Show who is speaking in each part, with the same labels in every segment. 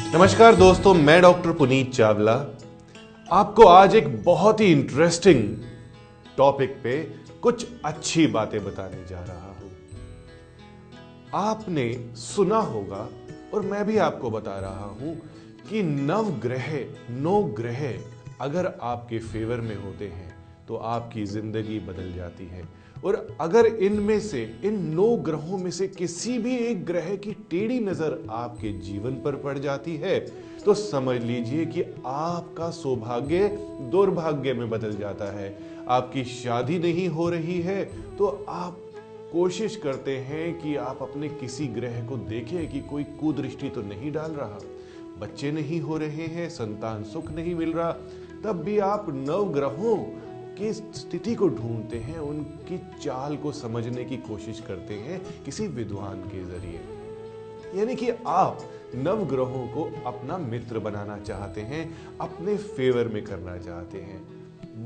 Speaker 1: नमस्कार दोस्तों, मैं डॉक्टर पुनीत चावला आपको आज एक बहुत ही इंटरेस्टिंग टॉपिक पे कुछ अच्छी बातें बताने जा रहा हूं। आपने सुना होगा और मैं भी आपको बता रहा हूं कि नौ ग्रह अगर आपके फेवर में होते हैं तो आपकी जिंदगी बदल जाती है, और अगर इनमें से इन 9 ग्रहों में से किसी भी एक ग्रह की टेढ़ी नजर आपके जीवन पर पड़ जाती है तो समझ लीजिए कि आपका सौभाग्य दुर्भाग्य में बदल जाता है। आपकी शादी नहीं हो रही है तो आप कोशिश करते हैं कि आप अपने किसी ग्रह को देखें कि कोई कुदृष्टि तो नहीं डाल रहा। बच्चे नहीं हो रहे हैं, संतान सुख नहीं मिल रहा, तब भी आप 9 ग्रहों की स्थिति को ढूंढते हैं, उनकी चाल को समझने की कोशिश करते हैं किसी विद्वान के जरिए। यानी कि आप 9 ग्रहों को अपना मित्र बनाना चाहते हैं, अपने फेवर में करना चाहते हैं।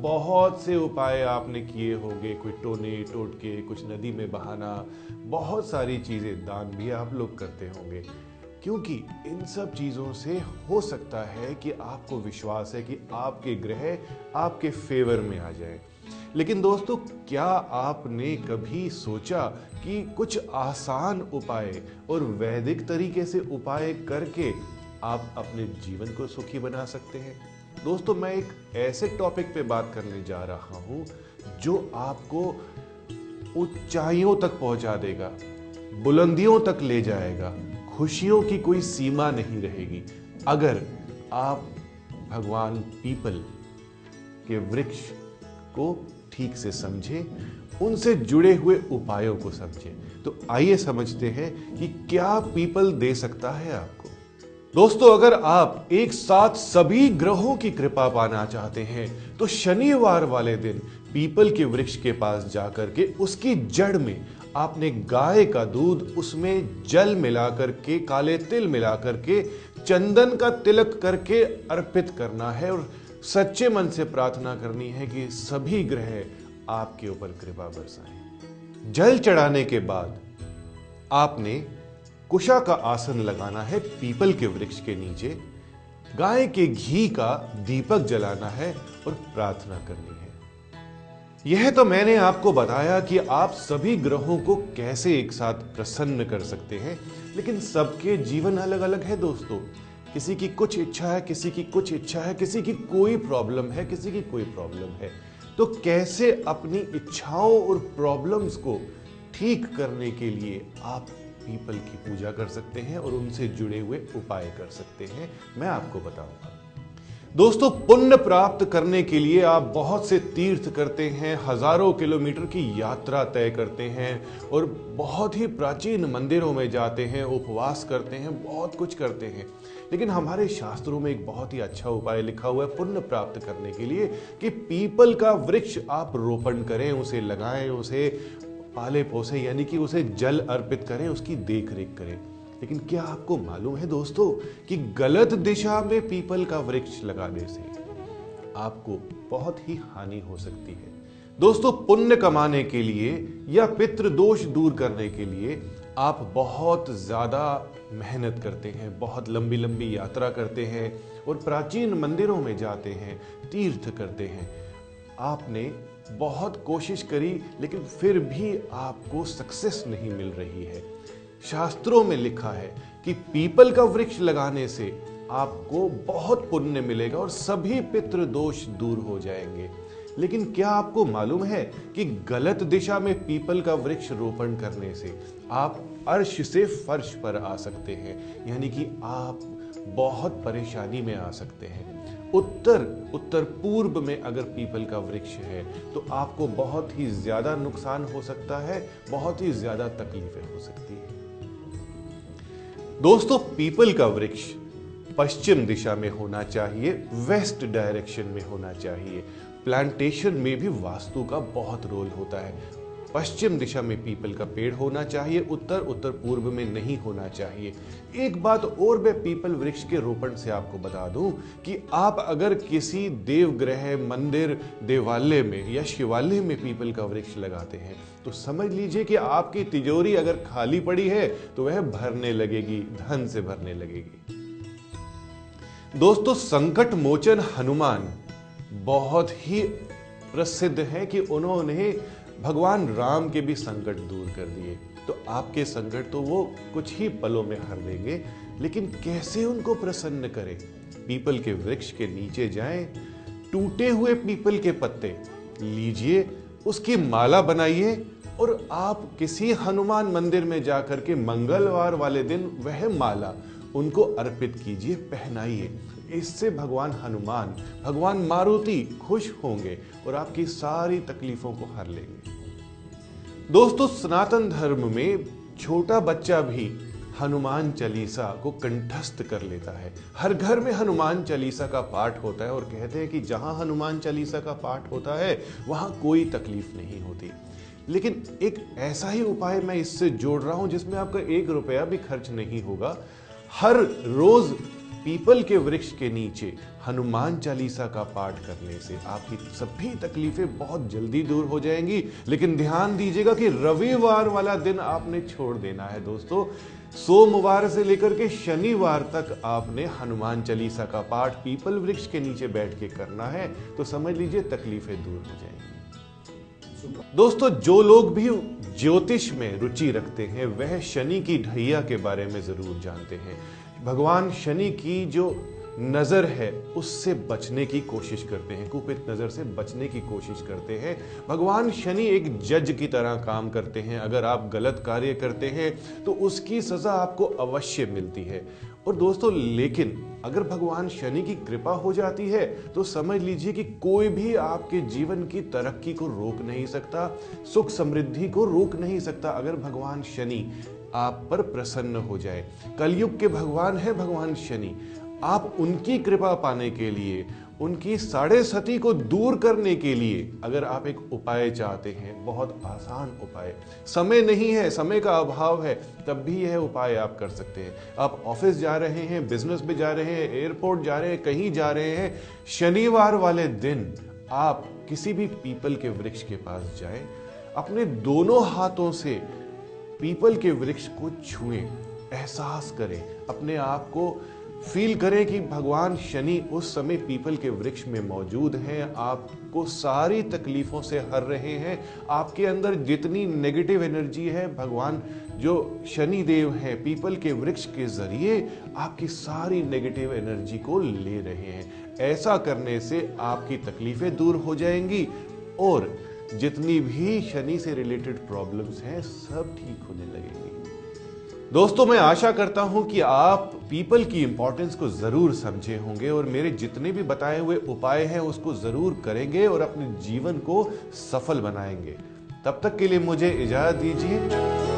Speaker 1: बहुत से उपाय आपने किए होंगे, कोई टोने टोटके, कुछ नदी में बहाना, बहुत सारी चीजें, दान भी आप लोग करते होंगे, क्योंकि इन सब चीजों से हो सकता है कि आपको विश्वास है कि आपके ग्रह आपके फेवर में आ जाए। लेकिन दोस्तों, क्या आपने कभी सोचा कि कुछ आसान उपाय और वैदिक तरीके से उपाय करके आप अपने जीवन को सुखी बना सकते हैं? दोस्तों, मैं एक ऐसे टॉपिक पे बात करने जा रहा हूं जो आपको ऊंचाइयों तक पहुंचा देगा, बुलंदियों तक ले जाएगा, खुशियों की कोई सीमा नहीं रहेगी अगर आप भगवान पीपल के वृक्ष को ठीक से समझें, उनसे जुड़े हुए उपायों को समझें। तो आइए समझते हैं कि क्या पीपल दे सकता है आपको। दोस्तों, अगर आप एक साथ सभी ग्रहों की कृपा पाना चाहते हैं तो शनिवार वाले दिन पीपल के वृक्ष के पास जाकर के उसकी जड़ में आपने गाय का दूध, उसमें जल मिलाकर के, काले तिल मिलाकर के, चंदन का तिलक करके अर्पित करना है और सच्चे मन से प्रार्थना करनी है कि सभी ग्रह आपके ऊपर कृपा बरसाएं। जल चढ़ाने के बाद आपने कुशा का आसन लगाना है पीपल के वृक्ष के नीचे, गाय के घी का दीपक जलाना है और प्रार्थना करनी है। यह तो मैंने आपको बताया कि आप सभी ग्रहों को कैसे एक साथ प्रसन्न कर सकते हैं, लेकिन सबके जीवन अलग अलग है दोस्तों। किसी की कुछ इच्छा है, किसी की कुछ इच्छा है, किसी की कोई प्रॉब्लम है, किसी की कोई प्रॉब्लम है। तो कैसे अपनी इच्छाओं और प्रॉब्लम्स को ठीक करने के लिए आप पीपल की पूजा कर सकते हैं और उनसे जुड़े हुए उपाय कर सकते हैं, मैं आपको बताऊंगा। दोस्तों, पुण्य प्राप्त करने के लिए आप बहुत से तीर्थ करते हैं, हजारों किलोमीटर की यात्रा तय करते हैं और बहुत ही प्राचीन मंदिरों में जाते हैं, उपवास करते हैं, बहुत कुछ करते हैं। लेकिन हमारे शास्त्रों में एक बहुत ही अच्छा उपाय लिखा हुआ है पुण्य प्राप्त करने के लिए कि पीपल का वृक्ष आप रोपण करें, उसे लगाएं, उसे पाले पोसे, यानी कि उसे जल अर्पित करें, उसकी देख रेख करें। लेकिन क्या आपको मालूम है दोस्तों कि गलत दिशा में पीपल का वृक्ष लगाने से आपको बहुत ही हानि हो सकती है। दोस्तों, पुण्य कमाने के लिए या पितृदोष दूर करने के लिए आप बहुत ज्यादा मेहनत करते हैं, बहुत लंबी लंबी यात्रा करते हैं और प्राचीन मंदिरों में जाते हैं, तीर्थ करते हैं। आपने बहुत कोशिश करी लेकिन फिर भी आपको सक्सेस नहीं मिल रही है। शास्त्रों में लिखा है कि पीपल का वृक्ष लगाने से आपको बहुत पुण्य मिलेगा और सभी पितृ दोष दूर हो जाएंगे। लेकिन क्या आपको मालूम है कि गलत दिशा में पीपल का वृक्ष रोपण करने से आप अर्श से फर्श पर आ सकते हैं, यानी कि आप बहुत परेशानी में आ सकते हैं। उत्तर पूर्व में अगर पीपल का वृक्ष है तो आपको बहुत ही ज्यादा नुकसान हो सकता है, बहुत ही ज्यादा तकलीफें हो सकती है। दोस्तों, पीपल का वृक्ष पश्चिम दिशा में होना चाहिए, वेस्ट डायरेक्शन में होना चाहिए। प्लांटेशन में भी वास्तु का बहुत रोल होता है। पश्चिम दिशा में पीपल का पेड़ होना चाहिए, उत्तर पूर्व में नहीं होना चाहिए। एक बात और मैं पीपल वृक्ष के रोपण से आपको बता दूं कि आप अगर किसी देवग्रह, मंदिर, देवालय में या शिवालय में पीपल का वृक्ष लगाते हैं तो समझ लीजिए कि आपकी तिजोरी अगर खाली पड़ी है तो वह भरने लगेगी, धन से भरने लगेगी। दोस्तों, संकट मोचन हनुमान बहुत ही प्रसिद्ध है कि उन्होंने भगवान राम के भी संकट दूर कर दिए। तो आपके संकट तो वो कुछ ही पलों में हर देंगे, लेकिन कैसे उनको प्रसन्न करें? पीपल के वृक्ष के नीचे जाएं, टूटे हुए पीपल के पत्ते लीजिए, उसकी माला बनाइए और आप किसी हनुमान मंदिर में जाकर के मंगलवार वाले दिन वह माला उनको अर्पित कीजिए, पहनाइए। इससे भगवान हनुमान, भगवान मारुति खुश होंगे और आपकी सारी तकलीफों को हर लेंगे। दोस्तों, सनातन धर्म में छोटा बच्चा भी हनुमान चालीसा को कंठस्थ कर लेता है। हर घर में हनुमान चालीसा का पाठ होता है और कहते हैं कि जहां हनुमान चालीसा का पाठ होता है वहां कोई तकलीफ नहीं होती। लेकिन एक ऐसा ही उपाय मैं इससे जोड़ रहा हूं जिसमें आपका 1 रुपया भी खर्च नहीं होगा। हर रोज पीपल के वृक्ष के नीचे हनुमान चालीसा का पाठ करने से आपकी सभी तकलीफें बहुत जल्दी दूर हो जाएंगी। लेकिन ध्यान दीजिएगा कि रविवार वाला दिन आपने छोड़ देना है। दोस्तों, सोमवार से लेकर के शनिवार तक आपने हनुमान चालीसा का पाठ पीपल वृक्ष के नीचे बैठ के करना है, तो समझ लीजिए तकलीफें दूर हो जाएंगी। दोस्तों, जो लोग भी ज्योतिष में रुचि रखते हैं वह शनि की ढैया के बारे में जरूर जानते हैं। भगवान शनि की जो नजर है उससे बचने की कोशिश करते हैं, कुपित नजर से बचने की कोशिश करते हैं। भगवान शनि एक जज की तरह काम करते हैं। अगर आप गलत कार्य करते हैं तो उसकी सजा आपको अवश्य मिलती है। और दोस्तों, लेकिन अगर भगवान शनि की कृपा हो जाती है तो समझ लीजिए कि कोई भी आपके जीवन की तरक्की को रोक नहीं सकता, सुख समृद्धि को रोक नहीं सकता, अगर भगवान शनि आप पर प्रसन्न हो जाए। कलयुग के भगवान है भगवान शनि। आप उनकी कृपा पाने के लिए, उनकी साढ़े सती को दूर करने के लिए अगर आप एक उपाय चाहते हैं, बहुत आसान उपाय, समय नहीं है, समय का अभाव है, तब भी यह उपाय आप कर सकते हैं। आप ऑफिस जा रहे हैं, बिजनेस में जा रहे हैं, एयरपोर्ट जा रहे हैं, कहीं जा रहे हैं, शनिवार वाले दिन आप किसी भी पीपल के वृक्ष के पास जाएं, अपने दोनों हाथों से पीपल के वृक्ष को छुएं, एहसास करें, अपने आप को फील करें कि भगवान शनि उस समय पीपल के वृक्ष में मौजूद हैं, आपको सारी तकलीफों से हर रहे हैं। आपके अंदर जितनी नेगेटिव एनर्जी है, भगवान जो शनि देव हैं पीपल के वृक्ष के जरिए आपकी सारी नेगेटिव एनर्जी को ले रहे हैं। ऐसा करने से आपकी तकलीफें दूर हो जाएंगी और जितनी भी शनि से रिलेटेड प्रॉब्लम्स हैं सब ठीक होने लगेंगी। दोस्तों, मैं आशा करता हूं कि आप पीपल की इंपॉर्टेंस को जरूर समझे होंगे और मेरे जितने भी बताए हुए उपाय हैं उसको जरूर करेंगे और अपने जीवन को सफल बनाएंगे। तब तक के लिए मुझे इजाजत दीजिए।